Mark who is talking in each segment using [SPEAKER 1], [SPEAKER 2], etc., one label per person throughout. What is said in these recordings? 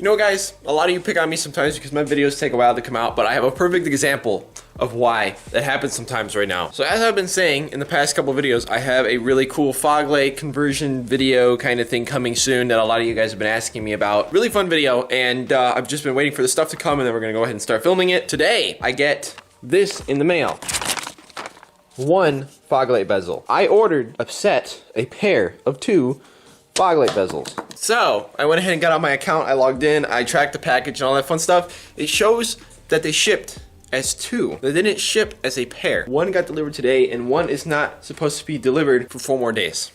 [SPEAKER 1] know, guys, a lot of you pick on me sometimes because my videos take a while to come out, but I have a perfect example of why that happens sometimes right now. So as I've been saying in the past couple videos, I have a really cool fog light conversion video kind of thing coming soon that a lot of you guys have been asking me about. Really fun video, and I've just been waiting for the stuff to come, and then we're gonna go ahead and start filming it. Today, I get this in the mail. One fog light bezel. I ordered a pair of 2 fog light bezels. So I went ahead and got on my account, I logged in, I tracked the package and all that fun stuff. It shows that they shipped as 2. They didn't ship as a pair. One got delivered today and one is not supposed to be delivered for 4 more days.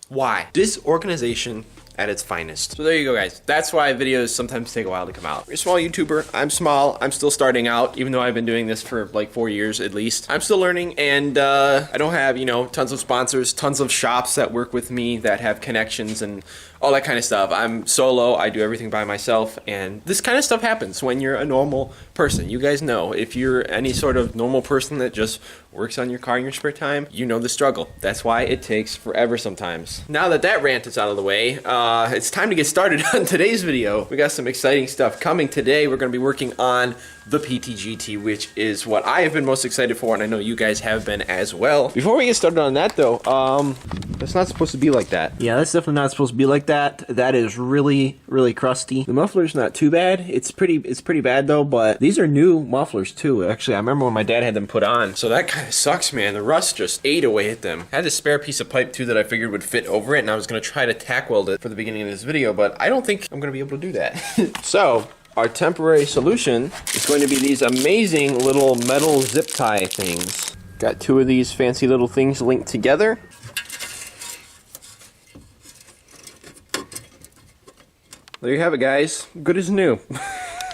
[SPEAKER 1] Why? Disorganization at its finest. So there you go, guys. That's why videos sometimes take a while to come out. You're a small YouTuber. I'm small. I'm still starting out, even though I've been doing this for like 4 years at least. I'm still learning, and I don't have, you know, tons of sponsors, tons of shops that work with me that have connections and all that kind of stuff. I'm solo. I do everything by myself, and this kind of stuff happens when you're a normal person. You guys know, if you're any sort of normal person that just works on your car in your spare time, you know the struggle. That's why it takes forever sometimes. Now that that rant is out of the way, it's time to get started on today's video. We got some exciting stuff coming today. We're going to be working on the PT-GT, which is what I have been most excited for, and I know you guys have been as well. Before we get started on that though, that's not supposed to be like that. Yeah, that's definitely not supposed to be like that. That is really, really crusty. The muffler's not too bad. It's pretty bad though, but these are new mufflers too. Actually, I remember when my dad had them put on. So that kind of sucks, man. The rust just ate away at them. I had a spare piece of pipe too that I figured would fit over it, and I was gonna try to tack weld it for the beginning of this video, but I don't think I'm gonna be able to do that. So, our temporary solution is going to be these amazing little metal zip tie things. Got 2 of these fancy little things linked together. There you have it, guys. Good as new.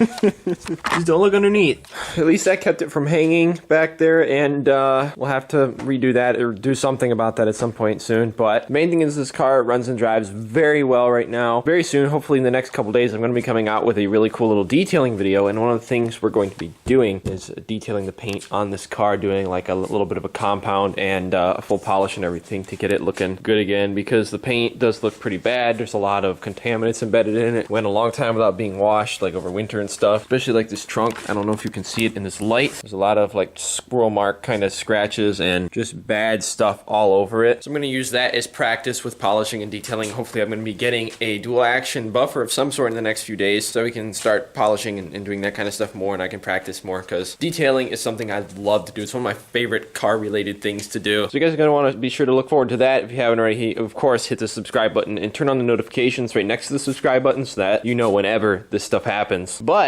[SPEAKER 1] Just don't look underneath. At least that kept it from hanging back there, and we'll have to redo that or do something about that at some point soon. But the main thing is this car runs and drives very well right now. Very soon, hopefully in the next couple days, I'm going to be coming out with a really cool little detailing video, and one of the things we're going to be doing is detailing the paint on this car, doing like a little bit of a compound and a full polish and everything to get it looking good again, because the paint does look pretty bad. There's a lot of contaminants embedded in it. Went a long time without being washed, like over winter and stuff, especially like this trunk. I don't know if you can see it in this light. There's a lot of like squirrel mark kind of scratches and just bad stuff all over it. So I'm going to use that as practice with polishing and detailing. Hopefully I'm going to be getting a dual action buffer of some sort in the next few days, so we can start polishing and doing that kind of stuff more, and I can practice more, because detailing is something I love to do. It's one of my favorite car related things to do. So you guys are going to want to be sure to look forward to that. If you haven't already, of course, hit the subscribe button and turn on the notifications right next to the subscribe button so that you know whenever this stuff happens. But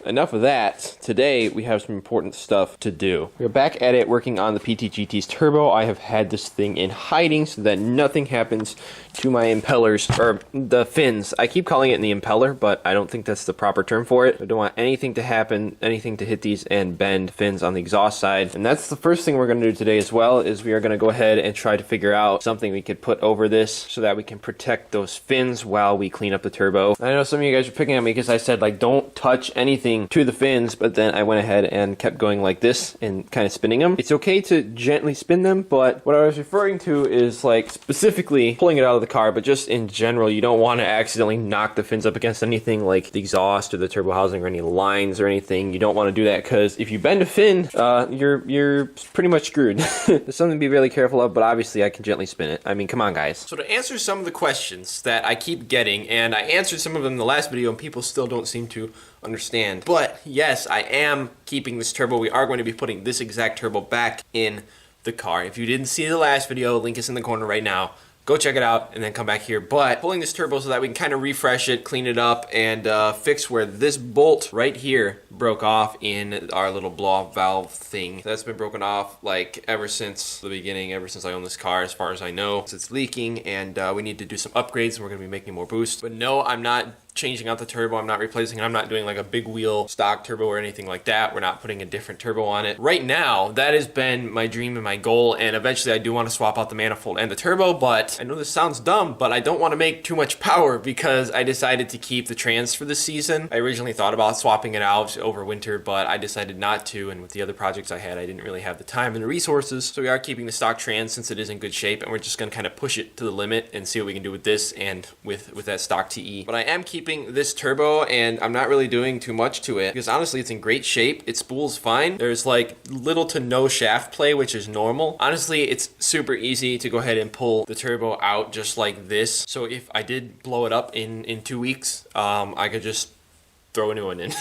[SPEAKER 1] enough of that. Today we have some important stuff to do. We're back at it working on the PT-GT's turbo. I have had this thing in hiding so that nothing happens to my impellers, or the fins. I keep calling it the impeller, but I don't think that's the proper term for it. I don't want anything to happen, anything to hit these and bend fins on the exhaust side. And that's the first thing we're going to do today as well, is we are going to go ahead and try to figure out something we could put over this so that we can protect those fins while we clean up the turbo. I know some of you guys are picking at me because I said, like, don't touch anything to the fins, but then I went ahead and kept going like this and kind of spinning them. It's okay to gently spin them, but what I was referring to is like specifically pulling it out of the car, but just in general, you don't want to accidentally knock the fins up against anything like the exhaust or the turbo housing or any lines or anything. You don't want to do that, because if you bend a fin, you're pretty much screwed. There's something to be really careful of, but obviously I can gently spin it. I mean, come on, guys. So to answer some of the questions that I keep getting, and I answered some of them in the last video and people still don't seem to understand, but yes, I am keeping this turbo. We are going to be putting this exact turbo back in the car. If you didn't see the last video, link is in the corner right now. Go check it out and then come back here. But pulling this turbo so that we can kind of refresh it, clean it up, and fix where this bolt right here broke off in our little blow-off valve thing. That's been broken off like ever since the beginning, ever since I own this car, as far as I know. It's leaking, and we need to do some upgrades, and we're going to be making more boost. But no, I'm not changing out the turbo. I'm not replacing it. I'm not doing like a big wheel stock turbo or anything like that. We're not putting a different turbo on it. Right now, that has been my dream and my goal, and eventually I do want to swap out the manifold and the turbo, but I know this sounds dumb, but I don't want to make too much power because I decided to keep the trans for this season. I originally thought about swapping it out over winter, but I decided not to, and with the other projects I had, I didn't really have the time and the resources, so we are keeping the stock trans since it is in good shape, and we're just going to kind of push it to the limit and see what we can do with this and with that stock TE. But I am keeping keeping this turbo, and I'm not really doing too much to it because honestly it's in great shape. It spools fine. There's like little to no shaft play, which is normal. Honestly, it's super easy to go ahead and pull the turbo out just like this. So if I did blow it up in 2 weeks, I could just throw a new one in.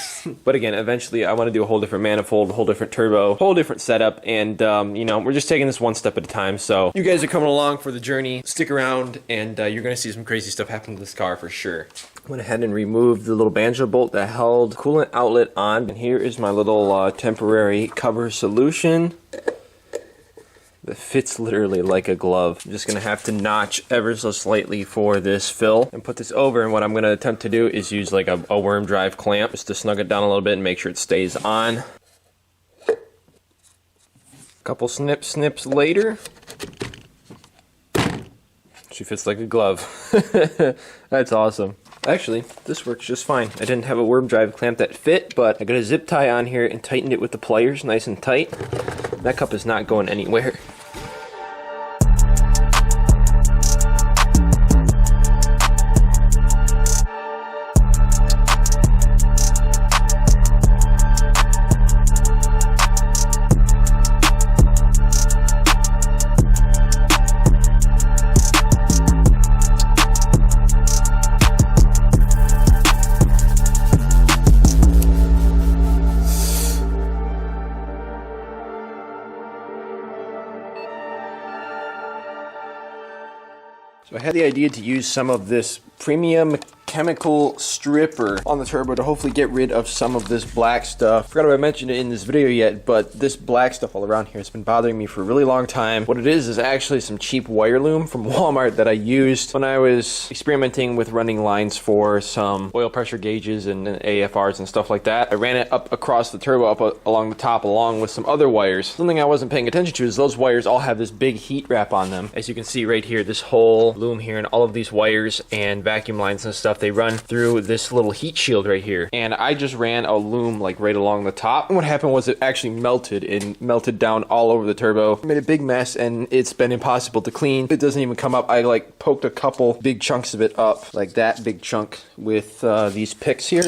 [SPEAKER 1] But again, eventually I want to do a whole different manifold, a whole different turbo, whole different setup, and you know, we're just taking this one step at a time. So you guys are coming along for the journey. Stick around, and you're gonna see some crazy stuff happen to this car for sure. I went ahead and removed the little banjo bolt that held coolant outlet on, and here is my little temporary cover solution. It fits literally like a glove. I'm just gonna have to notch ever so slightly for this fill and put this over, and what I'm gonna attempt to do is use like a worm drive clamp just to snug it down a little bit and make sure it stays on. Couple snips later. She fits like a glove. That's awesome. Actually, this works just fine. I didn't have a worm drive clamp that fit, but I got a zip tie on here and tightened it with the pliers nice and tight. That cup is not going anywhere. So I had the idea to use some of this premium chemical stripper on the turbo to hopefully get rid of some of this black stuff. Forgot if I mentioned it in this video yet, but this black stuff all around here has been bothering me for a really long time. What it is actually some cheap wire loom from Walmart that I used when I was experimenting with running lines for some oil pressure gauges and AFRs and stuff like that. I ran it up across the turbo, up along the top, along with some other wires. Something I wasn't paying attention to is those wires all have this big heat wrap on them. As you can see right here, this whole loom here and all of these wires and vacuum lines and stuff, they run through this little heat shield right here. And I just ran a loom like right along the top. And what happened was it actually melted and melted down all over the turbo. It made a big mess, and it's been impossible to clean. It doesn't even come up. I like poked a couple big chunks of it up, like that big chunk with these picks here.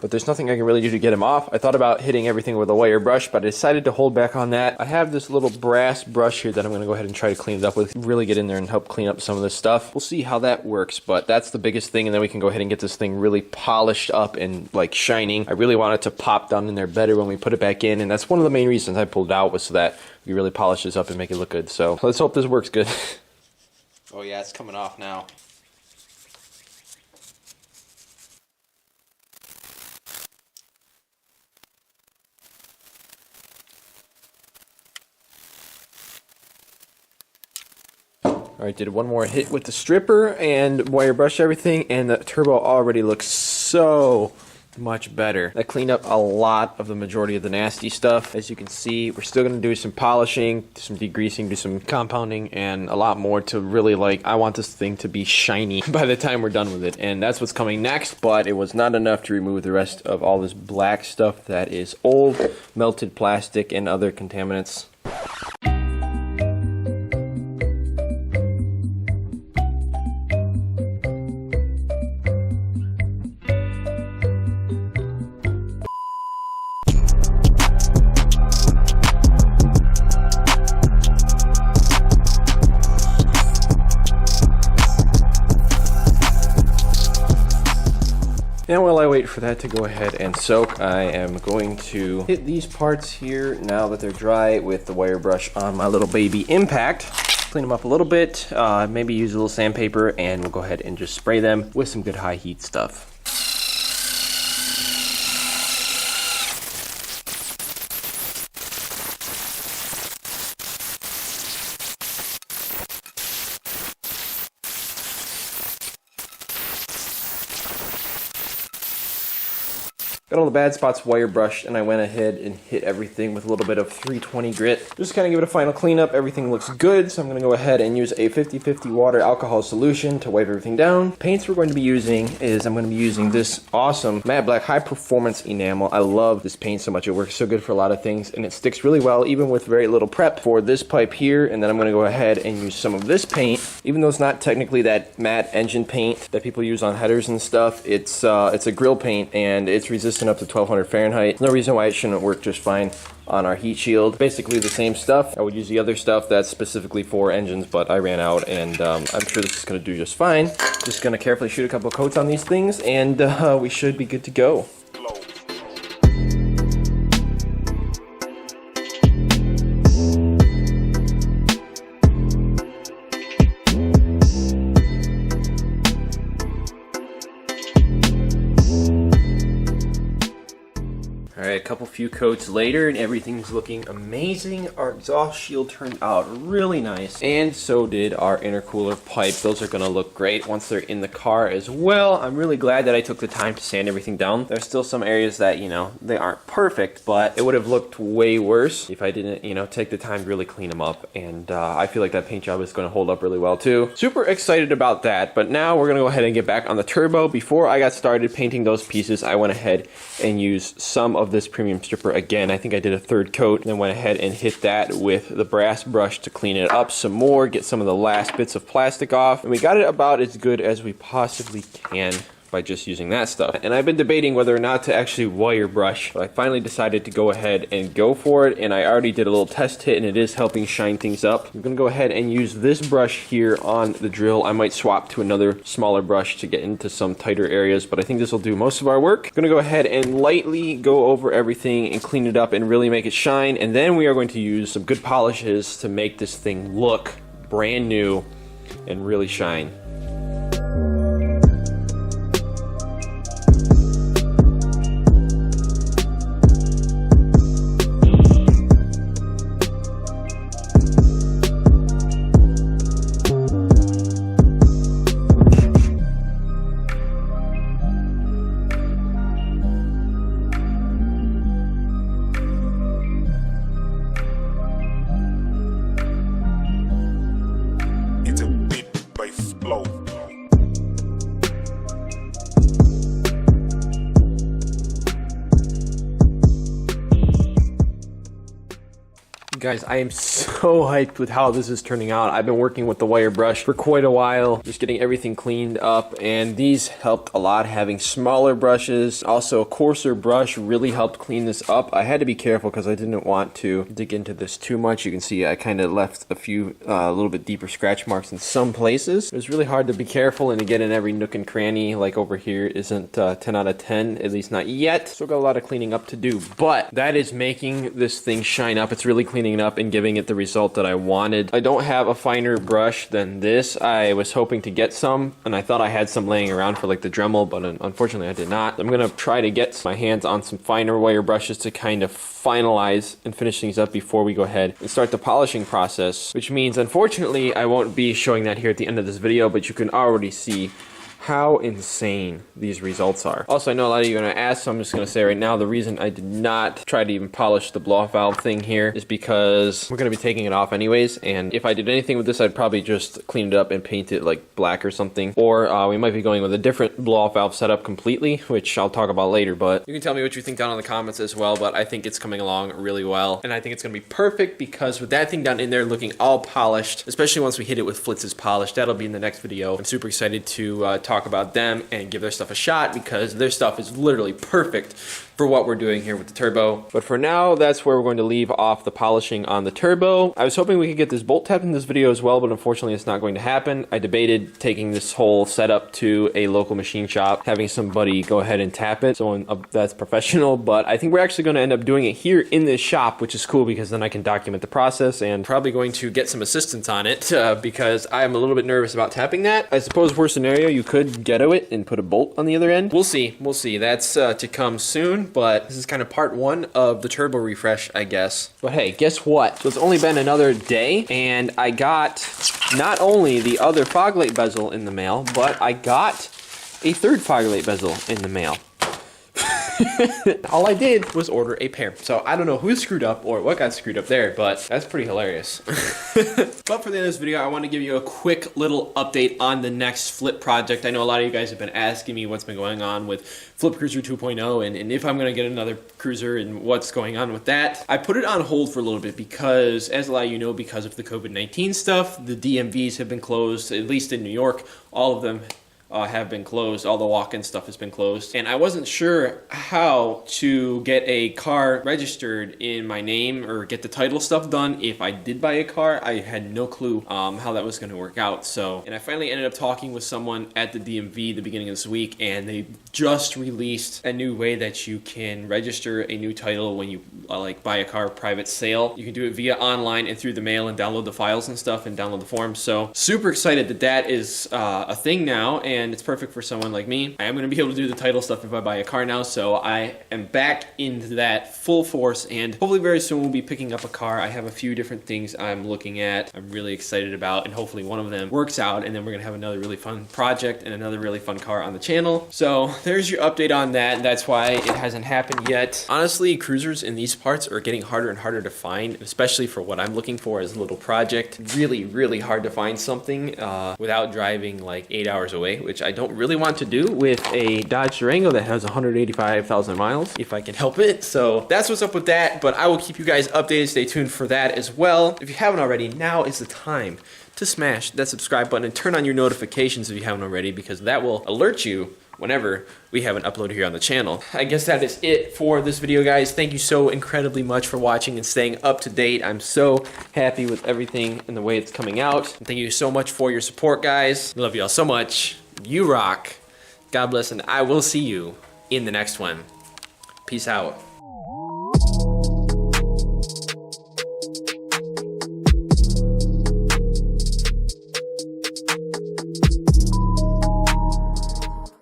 [SPEAKER 1] But there's nothing I can really do to get them off. I thought about hitting everything with a wire brush, but I decided to hold back on that. I have this little brass brush here that I'm going to go ahead and try to clean it up with. Really get in there and help clean up some of this stuff. We'll see how that works, but that's the biggest thing, and then we can go ahead and get this thing really polished up and like shining. I really want it to pop down in there better when we put it back in, and that's one of the main reasons I pulled it out, was so that we really polish this up and make it look good. So let's hope this works good. Oh yeah, it's coming off now. Alright, did one more hit with the stripper and wire brush everything, and the turbo already looks so much better. I cleaned up a lot of the majority of the nasty stuff. As you can see, we're still going to do some polishing, do some degreasing, do some compounding, and a lot more to really I want this thing to be shiny by the time we're done with it. And that's what's coming next, but it was not enough to remove the rest of all this black stuff that is old, melted plastic, and other contaminants. And while I wait for that to go ahead and soak, I am going to hit these parts here now that they're dry with the wire brush on my little baby Impact. Clean them up a little bit, maybe use a little sandpaper, and we'll go ahead and just spray them with some good high heat stuff. Got all the bad spots wire brushed, and I went ahead and hit everything with a little bit of 320 grit. Just kind of give it a final cleanup. Everything looks good, so I'm going to go ahead and use a 50/50 water alcohol solution to wipe everything down. Paints we're going to be using is, I'm going to be using this awesome matte black high performance enamel. I love this paint so much. It works so good for a lot of things, and it sticks really well even with very little prep for this pipe here. And then I'm going to go ahead and use some of this paint. Even though it's not technically that matte engine paint that people use on headers and stuff, it's a grill paint and it's resistant up to 1200 Fahrenheit. No reason why it shouldn't work just fine on our heat shield. Basically the same stuff. I would use the other stuff that's specifically for engines, but I ran out, and I'm sure this is gonna do just fine. Just gonna carefully shoot a couple coats on these things, and we should be good to go. Alright, a couple few coats later and everything's looking amazing. Our exhaust shield turned out really nice, and so did our intercooler pipe. Those are going to look great once they're in the car as well. I'm really glad that I took the time to sand everything down. There's still some areas that, you know, they aren't perfect, but it would have looked way worse if I didn't, you know, take the time to really clean them up. And I feel like that paint job is going to hold up really well too. Super excited about that, but now we're going to go ahead and get back on the turbo. Before I got started painting those pieces, I went ahead and used some of this premium stripper again. I think I did a third coat and then went ahead and hit that with the brass brush to clean it up some more, get some of the last bits of plastic off, and we got it about as good as we possibly can by just using that stuff. And I've been debating whether or not to actually wire brush, but I finally decided to go ahead and go for it, and I already did a little test hit and it is helping shine things up. I'm gonna go ahead and use this brush here on the drill. I might swap to another smaller brush to get into some tighter areas, but I think this will do most of our work. I'm gonna go ahead and lightly go over everything and clean it up and really make it shine, and then we are going to use some good polishes to make this thing look brand new and really shine. Guys, I am so hyped with how this is turning out. I've been working with the wire brush for quite a while, just getting everything cleaned up, and these helped a lot. Having smaller brushes, also a coarser brush really helped clean this up. I had to be careful because I didn't want to dig into this too much. You can see I kind of left a few a little bit deeper scratch marks in some places. It was really hard to be careful and to get in every nook and cranny. Like over here isn't 10 out of 10, at least not yet. Still got a lot of cleaning up to do, but that is making this thing shine up. It's really cleaning it up and giving it the result that I wanted. I don't have a finer brush than this. I was hoping to get some, and I thought I had some laying around for like the Dremel, but unfortunately I did not. I'm gonna try to get my hands on some finer wire brushes to kind of finalize and finish things up before we go ahead and start the polishing process, which means unfortunately I won't be showing that here at the end of this video, but you can already see how insane these results are. Also, I know a lot of you are going to ask, so I'm just going to say right now, the reason I did not try to even polish the blow-off valve thing here is because we're going to be taking it off anyways, and if I did anything with this, I'd probably just clean it up and paint it like black or something, or we might be going with a different blow-off valve setup completely, which I'll talk about later, but you can tell me what you think down in the comments as well, but I think it's coming along really well, and I think it's going to be perfect because with that thing down in there looking all polished, especially once we hit it with Flitz's polish, that'll be in the next video. I'm super excited to talk about them and give their stuff a shot because their stuff is literally perfect for what we're doing here with the turbo. But for now, that's where we're going to leave off the polishing on the turbo. I was hoping we could get this bolt tapped in this video as well, but unfortunately it's not going to happen. I debated taking this whole setup to a local machine shop, having somebody go ahead and tap it, someone that's professional, but I think we're actually going to end up doing it here in this shop, which is cool because then I can document the process, and probably going to get some assistance on it because I'm a little bit nervous about tapping that. I suppose worst scenario, you could ghetto it and put a bolt on the other end. We'll see. We'll see. That's to come soon, but this is kind of part one of the turbo refresh, I guess. But hey, guess what? So it's only been another day, and I got not only the other fog light bezel in the mail, but I got a third fog light bezel in the mail. All I did was order a pair. So I don't know who screwed up or what got screwed up there, but that's pretty hilarious. But for the end of this video, I want to give you a quick little update on the next Flip project. I know a lot of you guys have been asking me what's been going on with Flip Cruiser 2.0 and if I'm going to get another cruiser and what's going on with that. I put it on hold for a little bit because, as a lot of you know, because of the COVID-19 stuff, the DMVs have been closed, at least in New York. All of them have been closed. All the walk-in stuff has been closed. And I wasn't sure how to get a car registered in my name or get the title stuff done if I did buy a car. I had no clue how that was going to work out. And I finally ended up talking with someone at the DMV the beginning of this week, and they just released a new way that you can register a new title when you like buy a car private sale. You can do it via online and through the mail and download the files and stuff and download the forms. So super excited that that is a thing now, and it's perfect for someone like me. I am going to be able to do the title stuff if I buy a car now, so I am back into that full force, and hopefully very soon we'll be picking up a car. I have a few different things I'm looking at, I'm really excited about, and hopefully one of them works out, and then we're going to have another really fun project and another really fun car on the channel. So there's your update on that. That's why it hasn't happened yet. Honestly, cruisers in these parts are getting harder and harder to find, especially for what I'm looking for as a little project. Really, really hard to find something without driving like 8 hours away, which I don't really want to do with a Dodge Durango that has 185,000 miles, if I can help it. So that's what's up with that, but I will keep you guys updated. Stay tuned for that as well. If you haven't already, now is the time to smash that subscribe button and turn on your notifications if you haven't already, because that will alert you whenever we have an upload here on the channel. I guess that is it for this video, guys. Thank you so incredibly much for watching and staying up to date. I'm so happy with everything and the way it's coming out. And thank you so much for your support, guys. I love you all so much. You rock. God bless, and I will see you in the next one. Peace out.